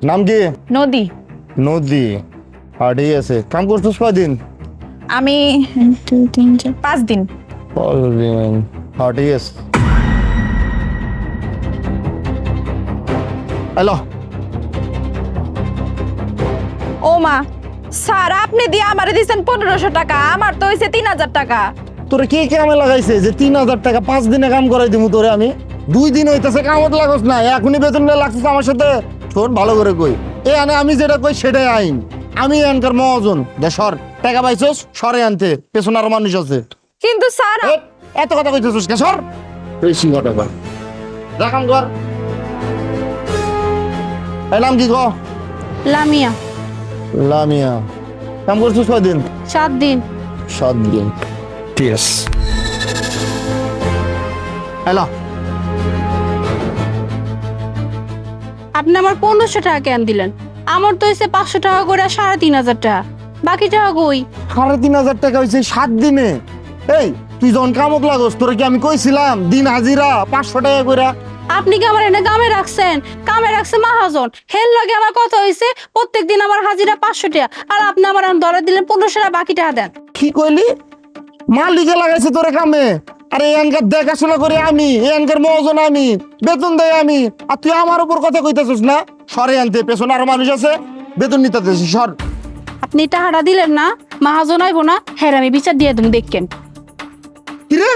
নাম কি? নদী। নদী। ঠিক আছে, কাম করছিস কয়দিন? আমি 2 3 4 5 দিন। 5 দিন। ঠিক আছে। হ্যালো। ও মা, স্যার আপনি দিয়ে আমারে দিছেন 1500 টাকা, আমার তো হইছে 3000 টাকা। তোরে কে কামে লাগাইছে যে 3000 টাকা 5 দিনে কাম করাই দিমু তোরে আমি? 2 দিন হইতাছে কামত লাগছ না, এখনই বেতন নিয়ে লাগছিস আমার সাথে। শোন ভালো করে কই, আমি যেটা কই সেটাই আইন। আমি এনকার মহাজন দেশর টাকা পাইছস সরে আনতে, পেছন আর মানুষ আছে। কিন্তু স্যার এত কথা কইতেছিস কে? সর এই সিংহটা কর, যা কাম কর। এই নাম কি গো? লামিয়া। লামিয়া। কাম করছিস কয়দিন? 7 দিন। 7 দিন। ঠিক আছে। হ্যালো। আপনি আমার 1500 টাকা কেন দিলেন? আমার তো হইছে 500 টাকা করে 3500 টাকা। বাকি টাকা কই? 3500 টাকা হয়েছে 7 দিনে। এই তুই যখন কামত লাগস তোরা কি আমি কইছিলাম দিন হাজিরা 500 টাকা করে? আপনি কি আমার এনে কামে রাখছেন? কামে রাখছে মহাজন। হেল লগে আমার কথা হইছে প্রত্যেকদিন আমার হাজিরা 500 টাকা, আর আপনি আমার ধরে দিলেন 1500 টাকা, বাকি টাকা দেন। কি কইলি? মালিকে লাগাইছে তোরে কামে? আরে এনকার দেখাশোনা করে আমি, এনকার মহাজন আমি, বেতন দেয় আমি, আর তুই আমার উপর কথা কইতেছিস না? সরে আনতে, পেছনে আরো মানুষ আছে, বেতন নিতে দিছিস, সর। আপনি টাকাটা দিলেন না, মহাজন আইব না, হ্যাঁ আমি বিচার দিয়ে তুমি দেখেন। কিরে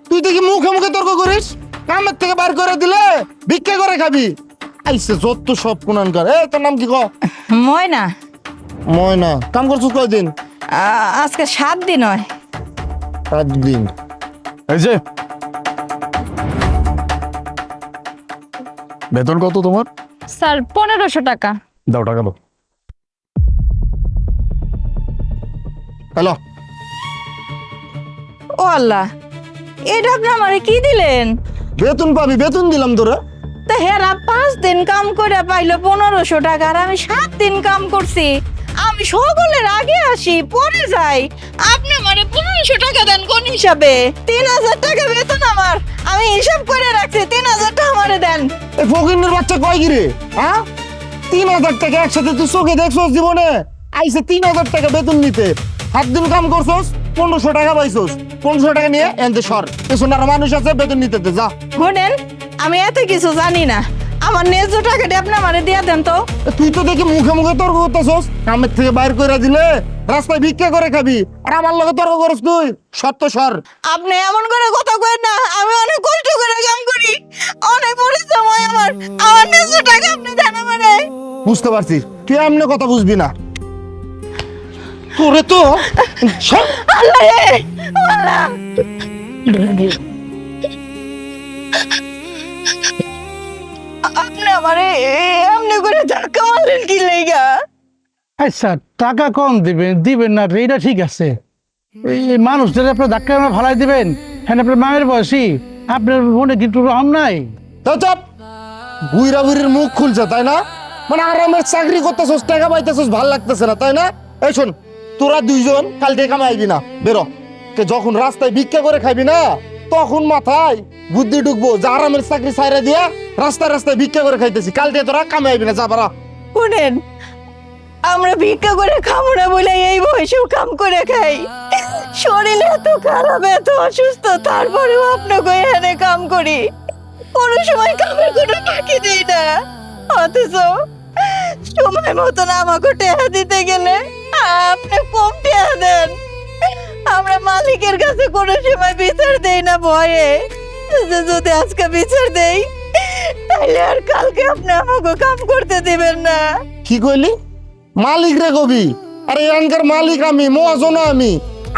তুই দেখি মুখে মুখে তর্ক করিস? কামের থেকে বার করে দিলে ভিক্ষা করে খাবি। আইসে যত সব কুনানকার। তোর নাম কি ক? ময়না। ময়না। কাম করছিস কয়দিন? আজকে 7 দিন হয়। 7 দিন। এই যে বেতন কত তোমার? স্যার 1500 টাকা। দাও টাকা দাও। হ্যালো। ও আল্লাহ, এটা আপনি আমারে কি দিলেন? বেতন পাবি, বেতন দিলাম তোরা। তা হেরা 5 দিন কাম করে পাইলো 1500 টাকা, আর আমি 7 দিন কাম করছি। আমি সকলের আগে আসি পরে যাই, আপনি আমারে 1500 টাকা দেন কোন হিসাবে? 3000 টাকা বেতন আমার, আমি হিসাব করে রাখছি, 3000 টাকা আমারে দেন। এই ফকিনের বাচ্চা কয় গিরে? হ্যাঁ 3000 টাকা একসাথে তুই চোখে দেখছস জীবনে? আইসে 3000 টাকা বেতন নিতে, 7 দিন কাম করছস, 1500 টাকা পাইছস। 1500 টাকা নিয়ে এনতে সর, পেছনে আর মানুষ আছে, বেতন নিতে দে, যা। শুনেন, আমি এত কিছু জানি না, আমার ন্যায্য টাকাটা আপনি আমারে দিয়ে দেন তো। তুই তো দেখি মুখে মুখে তর্ক করতেছস, কামের থেকে বাইর করে দিলে রাস্তায় ভিক্ষা করে খাবি, আর আমার লগে তর্ক করস তুই? সত্য সর। আপনি এমন করে কথা কইেন না, আমি অনেক কষ্ট করে কাম করি, অনেক পরিশ্রম হয় আমার ন্যায্য টাকা আপনি দেন আমারে। বুঝতে পারছি, তুই এমনি কথা বুঝবি না। তোরে তো সর। আল্লাহ রে, আল্লাহ। আপনি আমারে এমনি করে ধাক্কা মারলেন কি লাইগা? আচ্ছা টাকা কম দিবেন দিবেন না এটা ঠিক আছে, এই মানুষদের আপনার ধাক্কা আমরা ভাড়াই দিবেন, হ্যাঁ আপনার মায়ের বয়সী, আপনার মনে কিন্তু রহম নাই। তো চাপ, বুইরা বুইরির মুখ খুলছে তাই না? মানে আরামের চাকরি করতেছস, টাকা পাইতেছস, ভাল লাগতেছে না তাই না? এই শোন, তোরা দুইজন কাল থেকে কামাইবি না, বেরো। যখন রাস্তায় ভিক্ষা করে খাবি না, তখন মাথায় বুদ্ধি ঢুকবো যে আরামের চাকরি ছাইরা দিয়া রাস্তায় রাস্তায় ভিক্ষা করে খাইতেছি। কাল থেকে তোরা কামাইবি না, যা বারা। শুনেন, আমরা ভিক্ষা করে খাবো না বলে এই বয়সেও কাম করে খাই। শরীর এত খারাপ, এত অসুস্থ, তারপরেও আপনাকে এখানে কাম করি, কোনো সময় কামের কোনো ফাঁকি দিই না। অথচ সময় মতন আমাকে টেহা দিতে গেলে আপনি কম টেহা দেন। আমরা মালিকের কাছে কোনো সময় বিচার দেই না ভয়ে, যে যদি আজকে বিচার দেই তাহলে আর কালকে আপনি আমাকে কাম করতে দিবেন না। কি কইলি? মালিক রে কবি? আরে এখানকার মালিক আমি, মহাজন আমি।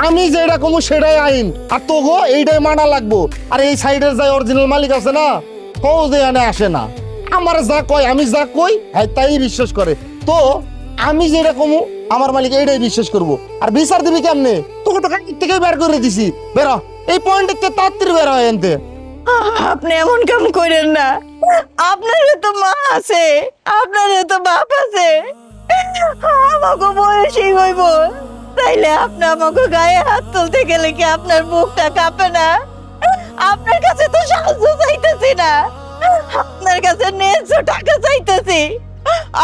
আমি যেটা কমু সেটাই আইন, আর তোগো এইটাই মানা লাগবো। আর এই সাইডের যাই অরিজিনাল মালিক আছে না, ও যে এনে আসে না। আমার যা কয়, আমি যা কই হ্যাঁ তাই বিশ্বাস করে। তো আমি যেটা কমু আমার মালিক এইটাই বিশ্বাস করবো। আর বিচার দিবি কেমনে? তোকে তো কাকির থেকে বের করে দিছি, বেরো এই পয়েন্টে তাড়াতাড়ি বের হয় এনতে। আপনি এমন কাম করেন না, আপনারও তো মা আছে, আপনারও তো বাপ আছে, আমাকে বয়সী হইব, তাইলে আপনি আমাকে গায়ে হাত তুলতে গেলে কি আপনার বুকটা কাঁপে না? আপনার কাছে তো সাহায্য চাইতেছি না, আপনার কাছে ন্যায্য টাকা চাইতেছি,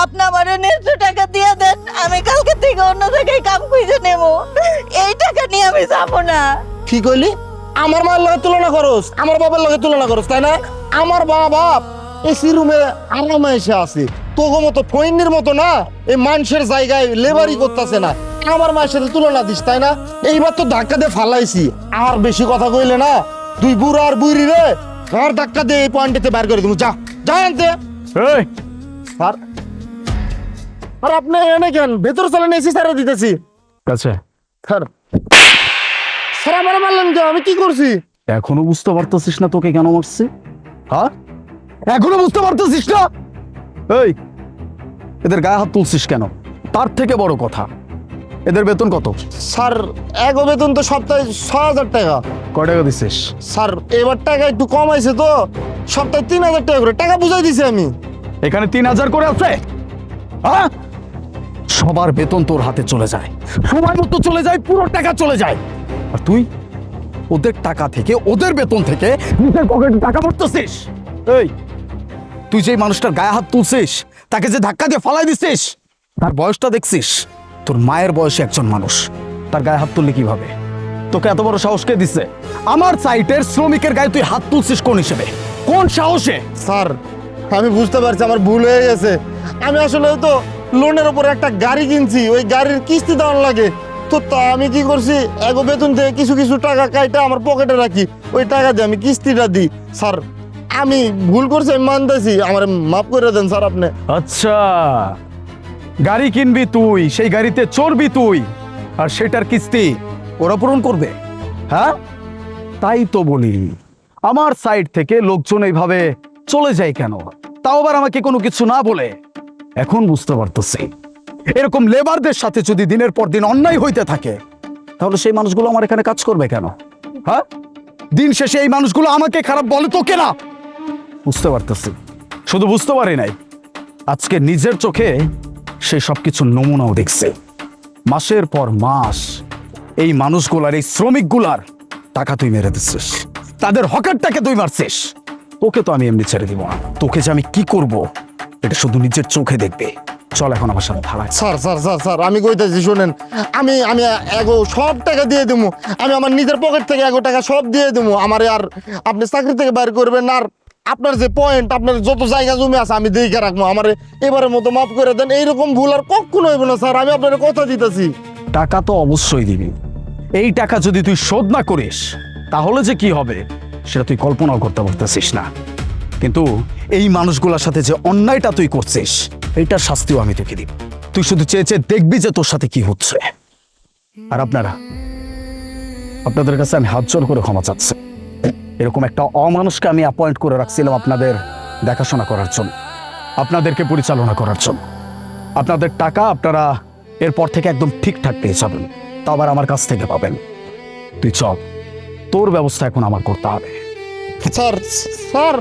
আপনি আমার ন্যায্য টাকা দিয়ে দেন, আমি কালকে থেকে অন্য জায়গায় কাম খুঁজে নেব। এই টাকা নিয়ে আমি যাব না। কি কইলি? আমার মায়ের লগে তুলনা করস, আমার বাবার লগে তুলনা করস, তাই না? আমার বাপ এসি রুমে আরামে এসে আছে, তোগো মতো ফইনের মতো না এই মানুষের জায়গায় লেবারি করতেছে না। আমার মায়ের সাথে তুলনা দিস, তাই না? এইবার তো ধাক্কা দিয়ে ফালাইছি, আর বেশি কথা কইলে না তুই বুড়া আর বুড়ি রে আর ধাক্কা দিয়ে এই পয়েন্টেতে বের করে দিব। যা যা আনতে। এই আর আর আপনি এনে কেন ভেতর চলেন, এসি সারা দিতেছি। কাছে স্যার স্যার আমার মারলেন কেন? আমি কি করছি? এখনো বুঝতে পারতেছিস না তোকে কেন মারছে? হ্যাঁ, এখনো বুঝতে পারতেছিস না? এই, এদের গায়ে হাত তুলছিস কেন? তার থেকে বড় কথা, এদের বেতন কত? স্যার এগো বেতন তো সপ্তাহে ৬,০০০ টাকা। কয় টাকা দিছিস? স্যার এবার টাকা একটু কম আইছে তো, সপ্তাহে ৩,০০০ টাকা করে টাকা বুঝাই দিছি আমি। এখানে ৩,০০০ করে আছে। হ্যাঁ, সবার বেতন তোর হাতে চলে যায়, সময় মতো চলে যায়, পুরো টাকা চলে যায়, আর তুই ওদের টাকা থেকে, ওদের বেতন থেকে নিজের পকেটে টাকা ভরতেছিস। এই, তুই যে মানুষটার গায়ে হাত তুলছিস, তাকে যে ধাক্কা দিয়ে ফালাই দিছিস, তার বয়সটা দেখছিস? তোর মায়ের বয়সে একজন মানুষ, তার গায়ে হাত তুললে কিভাবে? তোকে এত বড় সাহস কে দিছে? আমার সাইটের শ্রমিকের গায়ে তুই হাত তুলছিস কোন হিসেবে, কোন সাহসে? স্যার আমি বুঝতে পারছি আমার ভুল হয়ে গেছে। আমি আসলে তো লোনের উপর একটা গাড়ি কিনছি, ওই গাড়ির কিস্তি দেওয়ার লাগে। তো তা আমি কি করছি, এগো বেতন থেকে কিছু কিছু টাকা কাইটা আমার পকেটে রাখি, ওই টাকা দিয়ে আমি কিস্তিটা দিই। স্যার আমি ভুল করছি, আমি মানতেছি, আমার মাফ করে দেন স্যার আপনি। আচ্ছা, গাড়ি কিনবি তুই, সেই গাড়িতে চড়বি তুই, আর সেটার কিস্তি ওরা পূরণ করবে? হ্যাঁ, তাই তো বলি, আমার সাইড থেকে লোকজন এইভাবে চলে যায় কেন, তাও আবার আমাকে কোনো কিছু না বলে। এখন বুঝতে পারতেছি, এরকম লেবারদের সাথে যদি দিনের পর দিন অন্যায় হইতে থাকে, তাহলে সেই মানুষগুলো আমার এখানে কাজ করবে কেন? হ্যাঁ, দিন শেষে এই মানুষগুলো আমাকে খারাপ বলে তো কেনা। বুঝতে পারতেছি, শুধু বুঝতে পারি নাই, আজকে নিজের চোখে সেই সবকিছু নমুনাও দেখছে। মাসের পর মাস এই মানুষগুলার, এই শ্রমিকগুলার টাকা তুই মেরে দিচ্ছিস, তাদের হকারটাকে তুই মারছিস। তোকে তো আমি এমনি ছেড়ে দিব না, তোকে যে আমি কি করব এটা শুধু নিজের চোখে দেখবে। চল এখন আমার সাথে থানায়। স্যার স্যার স্যার স্যার আমি কইতেছি শোনেন, আমি আমি এগো সব টাকা দিয়ে দেবো, আমি আমার নিজের পকেট থেকে এগো টাকা সব দিয়ে দেবো। আমার আর আপনি চাকরি থেকে বাইর করবেন না, আর আপনার যে পয়েন্ট, আপনার যত জায়গা জমি আছে আমি দেখে রাখবো। আমার এবারের মতো মাফ করে দেন, এইরকম ভুল আর কখনো হইব না স্যার, আমি আপনার কথা দিতেছি। টাকা তো অবশ্যই দিবি, এই টাকা যদি তুই শোধ না করিস তাহলে যে কি হবে সেটা তুই কল্পনাও করতে পারতেছিস না। কিন্তু এই মানুষগুলোর সাথে যে অন্যায়টা তুই করছিস, এইটার শাস্তিও আমি তোকে দিব। তুই শুধু চেয়ে চেয়ে দেখবি যে তোর সাথে কি হচ্ছে। আর আপনাদের কাছে আমি হাত জোর করে ক্ষমা চাচ্ছি। এরকম একটা অমানুষকে আমি অ্যাপয়েন্ট করে রাখছিলাম আপনাদের দেখাশোনা করার জন্য, আপনাদেরকে পরিচালনা করার জন্য। আপনাদের টাকা আপনারা এরপর থেকে একদম ঠিকঠাক পেয়ে যাবেন, তা আবার আমার কাছ থেকে পাবেন। তুই চল, তোর ব্যবস্থা এখন আমার করতে হবে। Sir sir